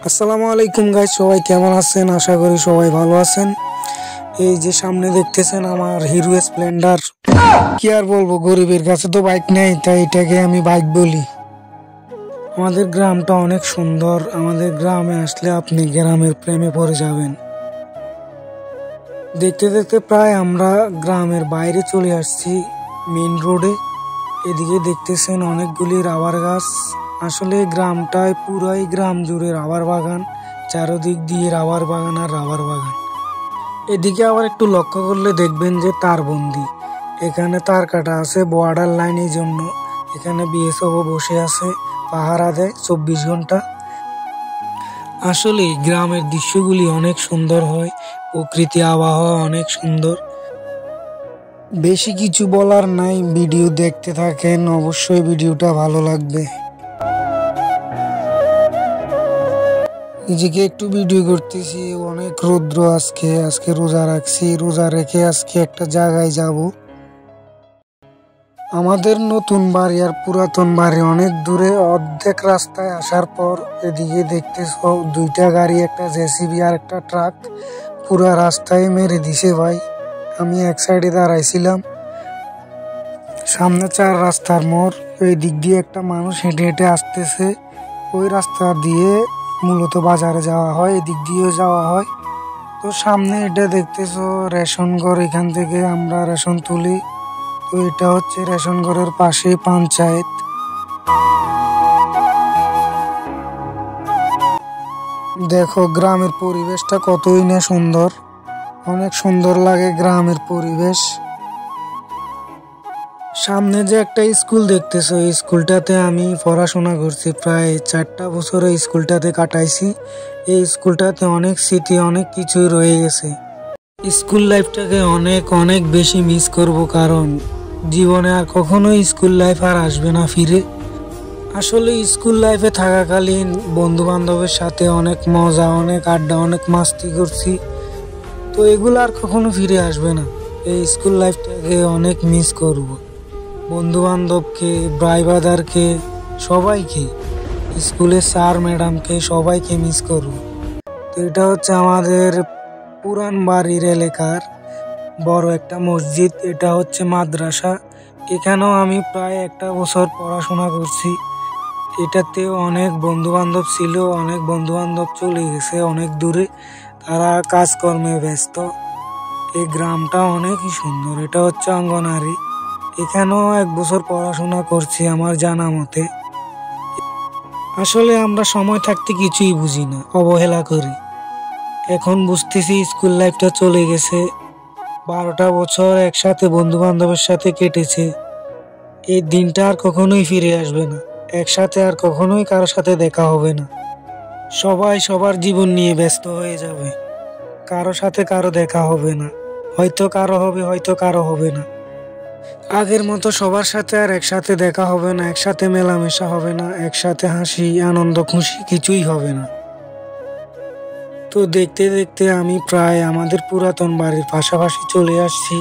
আসসালামু আলাইকুম গাইস, সবাই কেমন আছেন? আশা করি সবাই ভালো আছেন। এই যে সামনে দেখতেছেন আমার হিরো স্প্লেন্ডার। কি আর বলবো, গরিবের কাছে তো বাইক নেই, তাই এটাকে আমি বাইক বলি। আমাদের গ্রামটা অনেক সুন্দর। আমাদের গ্রামে আসলে আপনি গ্রামের প্রেমে পড়ে যাবেন। দেখতে দেখতে প্রায় আমরা গ্রামের বাইরে চলে আসছি, মেইন রোডে। এদিকে দেখতেছেন অনেকগুলি রাবার গাছ। আসলে গ্রামটায় পুরাই গ্রাম জুড়ে রাবার বাগান, চারদিক দিয়ে রাবার বাগান আর রাবার বাগান। এদিকে আবার একটু লক্ষ্য করলে দেখবেন যে তারবন্দি, এখানে তার কাটা আছে বর্ডার লাইনের জন্য। এখানে বিএসএফ বসে আছে, পাহারা দেয় 24 ঘন্টা। আসলে গ্রামের দৃশ্যগুলি অনেক সুন্দর হয়, প্রকৃতি আবহাওয়া অনেক সুন্দর। বেশি কিছু বলার নাই, ভিডিও দেখতে থাকেন, অবশ্যই ভিডিওটা ভালো লাগবে। নিজেকে একটু ভিডিও করতেছি, অনেক রৌদ্র আজকে রোজা রাখছি। রোজা রেখে আজকে একটা জায়গায় যাব। আমাদের নতুন বাড়ি আর পুরাতন বাড়ি অনেক দূরে। অর্ধেক রাস্তায় আসার পর এদিকে দেখতেছ দুইটা গাড়ি, একটা জেসিবি আর একটা ট্রাক পুরা রাস্তায় মেরে দিছে ভাই। আমি এক সাইডে দাঁড়াইছিলাম, সামনে 4 রাস্তার মোড়। ওই দিক দিয়ে একটা মানুষ হেঁটে হেঁটে আসতেছে। ওই রাস্তা দিয়ে মূলত বাজারে যাওয়া হয়, এদিক দিয়েও যাওয়া হয়। তো সামনে এটা দেখতেছো রেশন ঘর, এখান থেকে আমরা রেশন তুলি। তো এটা হচ্ছে রেশন ঘরের পাশে পঞ্চায়েত। দেখো গ্রামের পরিবেশটা কতই না সুন্দর, অনেক সুন্দর লাগে গ্রামের পরিবেশ। সামনে যে একটা স্কুল দেখতেছো, এই স্কুলটাতে আমি পড়াশোনা করছি, প্রায় 4টা বছর এই স্কুলটাতে কাটাইছি। এই স্কুলটাতে অনেক স্মৃতি, অনেক কিছুই রয়ে গেছে। স্কুল লাইফটাকে অনেক অনেক বেশি মিস করব, কারণ জীবনে আর কখনোই স্কুল লাইফ আর আসবে না ফিরে। আসলে স্কুল লাইফে থাকাকালীন বন্ধু বান্ধবের সাথে অনেক মজা, অনেক আড্ডা, অনেক মাস্তি করছি। তো এগুলো আর কখনো ফিরে আসবে না। এই স্কুল লাইফটাকে অনেক মিস করব। বন্ধু বান্ধবকে, ভাই ব্রাদারকে, সবাইকে, স্কুলের স্যার ম্যাডামকে, সবাইকে মিস করব। তো এটা হচ্ছে আমাদের পুরান বাড়ির এলাকার বড় একটা মসজিদ। এটা হচ্ছে মাদ্রাসা। এখানেও আমি প্রায় 1টা বছর পড়াশোনা করছি। এটাতেও অনেক বন্ধু বান্ধব ছিল, অনেক বন্ধু বান্ধব চলে গেছে অনেক দূরে, তারা কাজকর্মে ব্যস্ত। এই গ্রামটা অনেকই সুন্দর। এটা হচ্ছে অঙ্গনারী, এখানেও 1 বছর পড়াশোনা করছি আমার জানা মতে। আসলে আমরা সময় থাকতে কিছুই বুঝি না, অবহেলা করি। এখন বুঝতেছি স্কুল লাইফটা চলে গেছে। 12টা বছর একসাথে বন্ধু বান্ধবের সাথে কেটেছে। এই দিনটা আর কখনোই ফিরে আসবে না। একসাথে আর কখনোই কারোর সাথে দেখা হবে না। সবাই সবার জীবন নিয়ে ব্যস্ত হয়ে যাবে, কারো সাথে কারো দেখা হবে না। হয়তো কারো হবে, হয়তো কারো হবে না। আগের মতো সবার সাথে আর একসাথে দেখা হবে না, একসাথে মেলামেশা হবে না, একসাথে হাসি আনন্দ খুশি কিছুই হবে না। তো দেখতে দেখতে আমি প্রায় আমাদের পুরাতন বাড়ির পাশাপাশি চলে আসছি।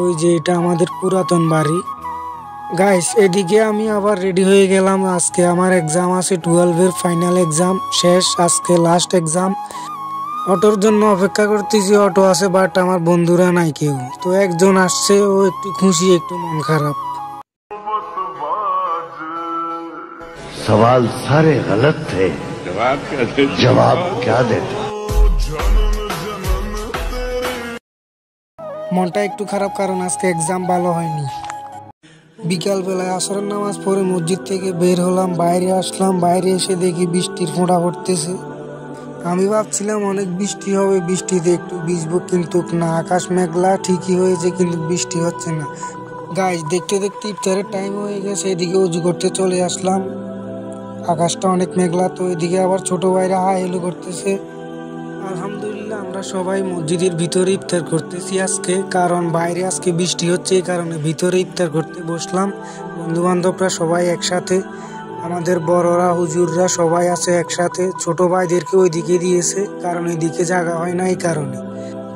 ওই যে এটা আমাদের পুরাতন বাড়ি। গাইস, এদিকে আমি আবার রেডি হয়ে গেলাম। আজকে আমার এক্সাম আছে, 12-এর ফাইনাল এক্সাম শেষ, আজকে লাস্ট এক্সাম। অটোর জন্য অপেক্ষা করতেছি, অটো আছে বাট আমার বন্ধুরা নাই কেউ। তো একজন আসছে, ও একটু খুশি একটু মন খারাপ। सवाल सारे गलत थे, जवाब क्या देते? মনটা একটু খারাপ, কারণ আজকে এক্সাম ভালো হয়নি। বিকাল বেলায় আসরের নামাজ পড়ে মসজিদ থেকে বের হলাম, বাইরে আসলাম। বাইরে এসে দেখি বৃষ্টির ফোঁটা পড়তেছে। আমি ভাবছিলাম অনেক বৃষ্টি হবে, বৃষ্টিতে একটু ভিজবো, কিন্তু না, আকাশ মেঘলা ঠিকই হয়েছে, কিন্তু বৃষ্টি হচ্ছে না। গাইস, দেখতে দেখতে ইফতারের টাইম হয়ে গেছে। এদিকে উজু করতে চলে আসলাম। আকাশটা অনেক মেঘলা। তো এদিকে আবার ছোট ভাইরা হাই হেলো করতেছে। আলহামদুলিল্লাহ, আমরা সবাই মসজিদের ভিতরে ইফতার করতেছি আজকে, কারণ বাইরে আজকে বৃষ্টি হচ্ছে, এই কারণে ভিতরে ইফতার করতে বসলাম। বন্ধু বান্ধবরা সবাই একসাথে, আমাদের বড়রা হুজুররা সবাই আছে একসাথে। ছোট ভাইদেরকে ওইদিকে দিয়েছে, কারণ এদিকে জায়গা হয় না, এই কারণে।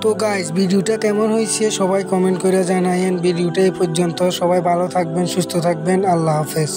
তো গাইস, ভিডিওটা কেমন হয়েছে সবাই কমেন্ট করে জানায়েন। ভিডিওটা এই পর্যন্ত। সবাই ভালো থাকবেন, সুস্থ থাকবেন। আল্লাহ হাফেজ।